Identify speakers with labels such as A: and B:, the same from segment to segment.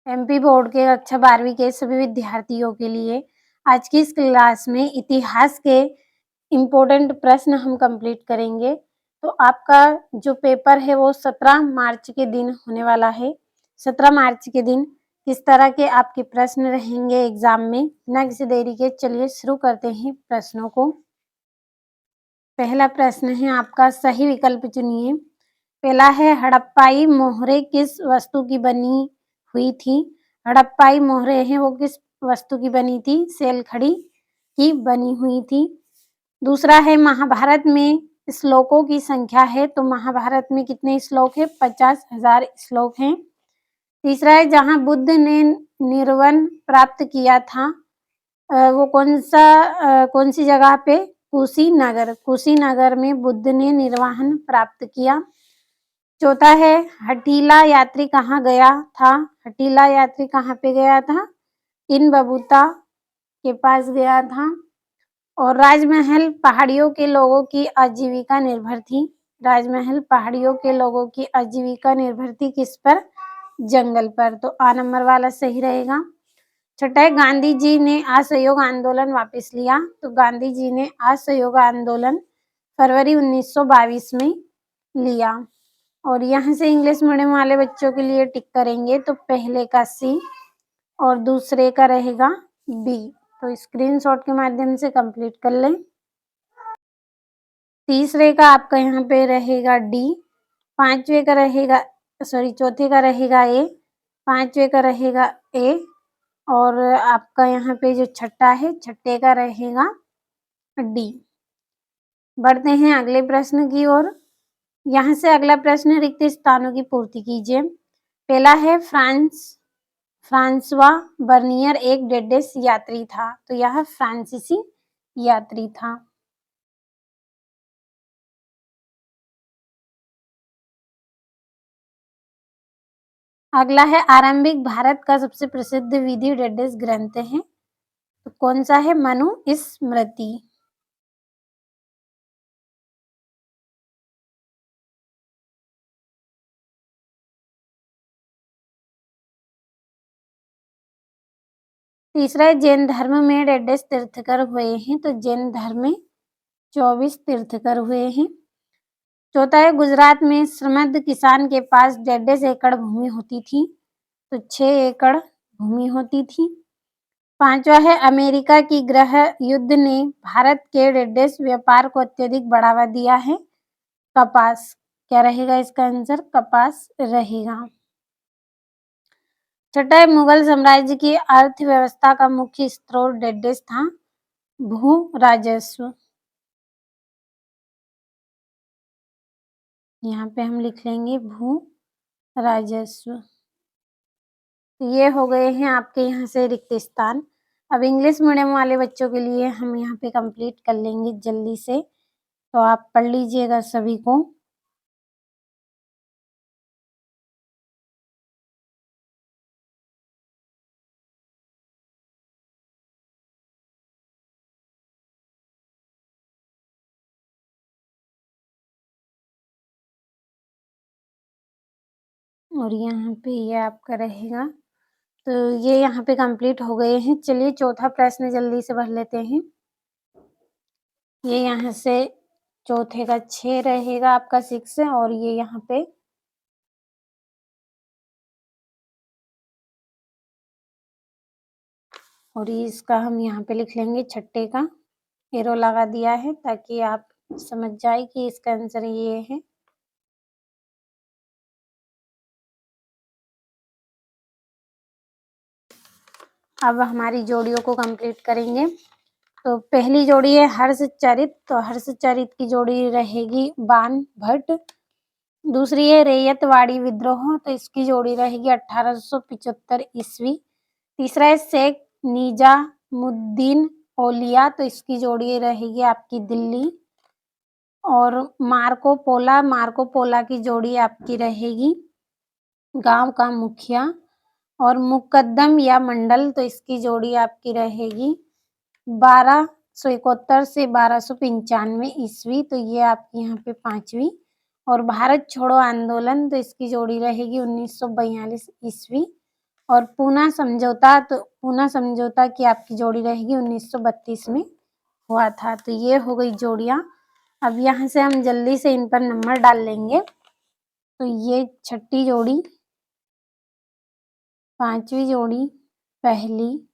A: MP board के कक्षा 12वीं के सभी विद्यार्थियों के लिए आज की इस क्लास में इतिहास के इम्पोर्टेंट प्रश्न हम कंप्लीट करेंगे। तो आपका जो पेपर है वो 17 मार्च के दिन होने वाला है। 17 मार्च के दिन किस तरह के आपके प्रश्न रहेंगे एग्जाम में, बिना किसी देरी के चलिए शुरू करते हैं प्रश्नों को। पहला प्रश्न है आपका, सही विकल्प चुनिए। पहला है, हड़प्पाई मोहरे किस वस्तु की बनी हुई थी? हड़प्पाई मोहरे हैं वो किस वस्तु की बनी थी? सेलखड़ी की बनी हुई थी। दूसरा है, महाभारत में श्लोकों की संख्या है, तो महाभारत में कितने श्लोक है? 50,000 श्लोक हैं। तीसरा है, जहाँ बुद्ध ने निर्वाण प्राप्त किया था वो कौन सी जगह पे? कुशीनगर। कुशीनगर में बुद्ध ने निर्वाण प्राप्त किया। चौथा है, हटीला यात्री कहाँ गया था? हटीला यात्री कहाँ पे गया था? इन बबूता के पास गया था। और राजमहल पहाड़ियों के लोगों की आजीविका निर्भर थी। राजमहल पहाड़ियों के लोगों की आजीविका निर्भर थी किस पर? जंगल पर। तो आ नंबर वाला सही रहेगा। छठा है, गांधी जी ने असहयोग आंदोलन वापस लिया। तो गांधी जी ने असहयोग आंदोलन फरवरी 1922 में लिया। और यहाँ से इंग्लिश मीडियम वाले बच्चों के लिए टिक करेंगे, तो पहले का सी और दूसरे का रहेगा बी। तो स्क्रीनशॉट के माध्यम से कंप्लीट कर लें। तीसरे का आपका यहाँ पे रहेगा डी, पांचवे का रहेगा चौथे का रहेगा ए, पांचवे का रहेगा ए, और आपका यहाँ पे जो छठा है, छठे का रहेगा डी। बढ़ते हैं अगले प्रश्न की ओर। यहाँ से अगला प्रश्न, रिक्त स्थानों की पूर्ति कीजिए। पहला है, फ्रांसवा बर्नियर एक डेडेस यात्री था। तो यह फ्रांसीसी यात्री था। अगला है, आरंभिक भारत का सबसे प्रसिद्ध विधि डेडेस ग्रंथ है। तो कौन सा है? मनु स्मृति। तीसरा है, जैन धर्म में डेडेस तीर्थकर हुए हैं। तो जैन धर्म में 24 तीर्थकर हुए हैं। चौथा है, गुजरात में श्रीमंत किसान के पास डेढ़ एकड़ भूमि होती थी। तो 6 एकड़ भूमि होती थी। पांचवा है, अमेरिका की गृह युद्ध ने भारत के डेढ़ व्यापार को अत्यधिक बढ़ावा दिया है। कपास। क्या रहेगा इसका आंसर? कपास रहेगा। छठा है, मुगल साम्राज्य की अर्थव्यवस्था का मुख्य स्रोत डेढ़ था। भू राजस्व। यहाँ पे हम लिख लेंगे भू राजस्व। तो ये हो गए हैं आपके यहाँ से रिक्त स्थान। अब इंग्लिश मीडियम वाले बच्चों के लिए हम यहाँ पे कंप्लीट कर लेंगे जल्दी से, तो आप पढ़ लीजिएगा सभी को। और यहाँ पे ये आपका रहेगा। तो ये यहाँ पे कंप्लीट हो गए हैं। चलिए चौथा प्रश्न जल्दी से भर लेते हैं। ये यहाँ से चौथे का 6 रहेगा आपका 6, और ये यहाँ पे और इसका हम यहाँ पे लिख लेंगे छठे का। एरो लगा दिया है ताकि आप समझ जाए कि इसका आंसर ये है। अब हमारी जोड़ियों को कंप्लीट करेंगे। तो पहली जोड़ी है हर्षचरित। तो हर्षचरित की जोड़ी रहेगी बाण भट्ट। दूसरी है रैयतवाड़ी विद्रोह। तो इसकी जोड़ी रहेगी 1875 ईस्वी। तीसरा है शेख निजामुद्दीन औलिया। तो इसकी जोड़ी रहेगी आपकी दिल्ली। और मार्को पोला की जोड़ी आपकी रहेगी गांव का मुखिया। और मुकद्दम या मंडल, तो इसकी जोड़ी आपकी रहेगी 1271 से 1295 ईस्वी। तो ये आपकी यहाँ पे पांचवी। और भारत छोड़ो आंदोलन, तो इसकी जोड़ी रहेगी 1942 ईस्वी। और पूना समझौता की आपकी जोड़ी रहेगी 1932 में हुआ था। तो ये हो गई जोड़ियां। अब यहाँ से हम जल्दी से इन पर नंबर डाल लेंगे। तो ये छठी जोड़ी, पांचवी जोड़ी, पहली,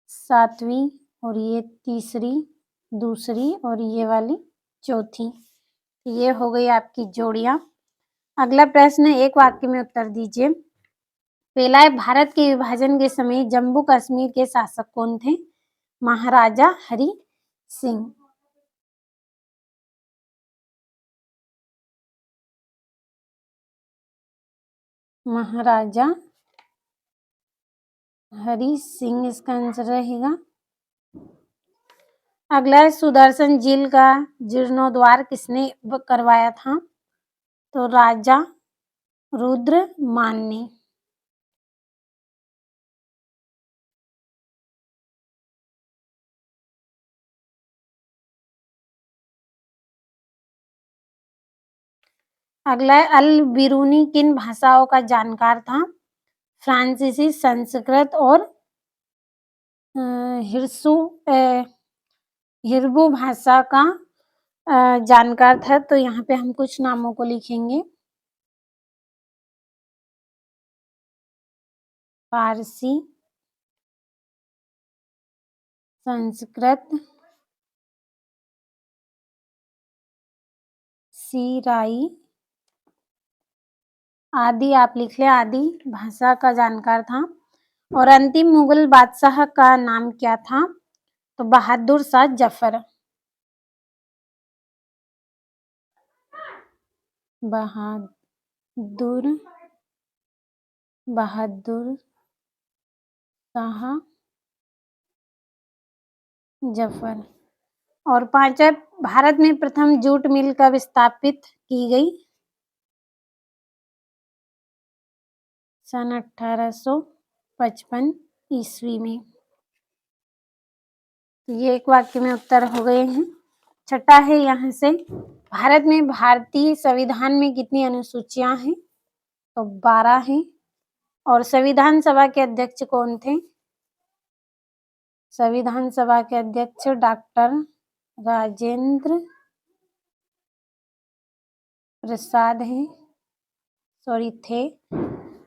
A: सातवीं और ये तीसरी, दूसरी और ये वाली चौथी। ये हो गई आपकी जोड़ियां। अगला प्रश्न, एक वाक्य में उत्तर दीजिए। पहला है, भारत के विभाजन के समय जम्मू कश्मीर के शासक कौन थे? महाराजा हरि सिंह। महाराजा हरि सिंह इसका आंसर रहेगा। अगला है, सुदर्शन झील का जीर्णोद्धार किसने करवाया था? तो राजा रुद्रमान ने। अगला है, अल बिरूनी किन भाषाओं का जानकार था? फ्रांसीसी, संस्कृत और हिब्रू भाषा का जानकार था। तो यहाँ पे हम कुछ नामों को लिखेंगे। फारसी, संस्कृत, सीराई आदि आप लिख लें, आदि भाषा का जानकार था। और अंतिम मुगल बादशाह का नाम क्या था? तो बहादुर शाह जफर। बहादुर शाह जफर। और पांचवा, भारत में प्रथम जूट मिल कब स्थापित की गई? सन 1855 ईस्वी में। ये एक वाक्य में उत्तर हो गए हैं। छठा है यहाँ से, भारत में भारतीय संविधान में कितनी अनुसूचियां हैं? तो 12 हैं। और संविधान सभा के अध्यक्ष कौन थे? संविधान सभा के अध्यक्ष डॉक्टर राजेंद्र प्रसाद हैं, थे।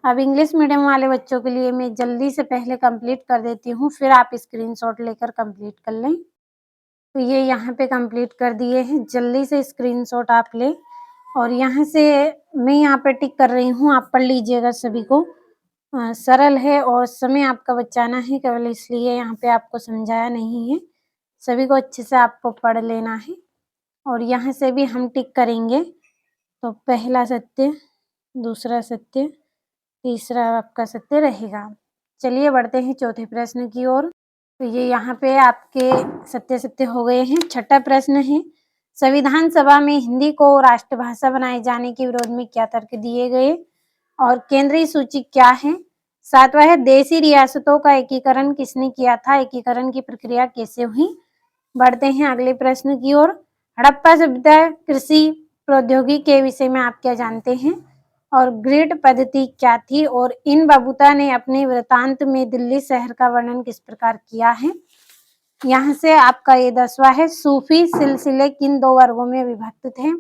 A: अब इंग्लिश मीडियम वाले बच्चों के लिए मैं जल्दी से पहले कंप्लीट कर देती हूँ, फिर आप स्क्रीनशॉट लेकर कंप्लीट कर लें। तो ये यहाँ पे कंप्लीट कर दिए हैं, जल्दी से स्क्रीनशॉट आप लें। और यहाँ से मैं यहाँ पे टिक कर रही हूँ, आप पढ़ लीजिएगा सभी को। सरल है और समय आपका बचाना है, केवल इसलिए यहाँ पे आपको समझाया नहीं है। सभी को अच्छे से आपको पढ़ लेना है। और यहाँ से भी हम टिक करेंगे। तो पहला सत्य, दूसरा सत्य, तीसरा आपका सत्य रहेगा। चलिए बढ़ते हैं चौथे प्रश्न की ओर। तो ये यहाँ पे आपके सत्य सत्य हो गए हैं। छठा प्रश्न है, संविधान सभा में हिंदी को राष्ट्रभाषा बनाए जाने के विरोध में क्या तर्क दिए गए? और केंद्रीय सूची क्या है? सातवां है, देशी रियासतों का एकीकरण किसने किया था? एकीकरण की प्रक्रिया कैसे हुई? बढ़ते हैं अगले प्रश्न की ओर। हड़प्पा सभ्यता कृषि प्रौद्योगिकी के विषय में आप क्या जानते हैं? और ग्रिड पद्धति क्या थी? और इन बबूता ने अपने वृत्तांत में दिल्ली शहर का वर्णन किस प्रकार किया है? यहाँ से आपका ये 10वां है, सूफी सिलसिले किन 2 वर्गों में विभक्त थे?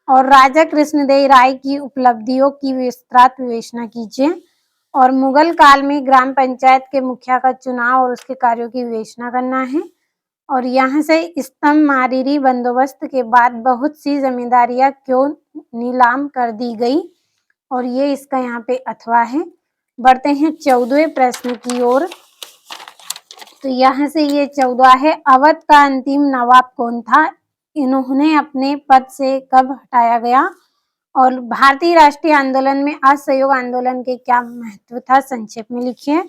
A: और राजा कृष्णदेव राय की उपलब्धियों की विस्तृत विवेचना कीजिए। और मुगल काल में ग्राम पंचायत के मुखिया का चुनाव और उसके कार्यों की विवेचना करना है। और यहाँ से स्तंभ मारीरी बंदोबस्त के बाद बहुत सी जमींदारियां क्यों नीलाम कर दी गई? और ये इसका यहाँ पे अथवा है। बढ़ते हैं 14वें प्रश्न की ओर। तो यहाँ से ये 14 है, अवध का अंतिम नवाब कौन था? इन्होंने अपने पद से कब हटाया गया? और भारतीय राष्ट्रीय आंदोलन में असहयोग आंदोलन के क्या महत्व था? संक्षेप में लिखिए।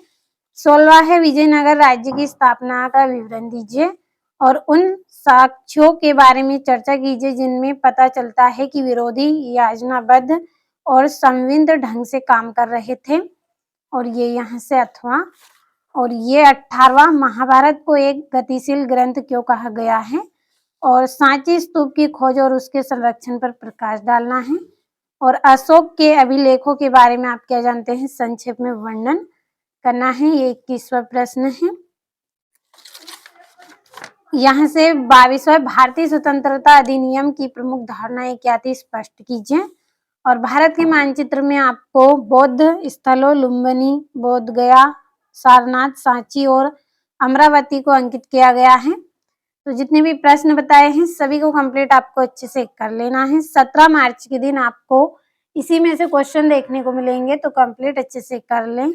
A: 16वां है, विजयनगर राज्य की स्थापना का विवरण दीजिए और उन साक्ष्यों के बारे में चर्चा कीजिए जिनमें पता चलता है कि विरोधी योजनाबद्ध और संविद ढंग से काम कर रहे थे। और ये यहाँ से अथवा। और ये 18वां, महाभारत को एक गतिशील ग्रंथ क्यों कहा गया है? और सांची स्तूप की खोज और उसके संरक्षण पर प्रकाश डालना है। और अशोक के अभिलेखों के बारे में आप क्या जानते हैं? संक्षेप में वर्णन करना है। ये 21वां प्रश्न है। यहाँ से 22वां, भारतीय स्वतंत्रता अधिनियम की प्रमुख धारणाएं क्या थी, स्पष्ट कीजिए। और भारत के मानचित्र में आपको बौद्ध स्थलों लुम्बिनी, बोध गया, सारनाथ, सांची और अमरावती को अंकित किया गया है। तो जितने भी प्रश्न बताए हैं सभी को कंप्लीट आपको अच्छे से कर लेना है। 17 मार्च के दिन आपको इसी में से क्वेश्चन देखने को मिलेंगे, तो कंप्लीट अच्छे से कर लें।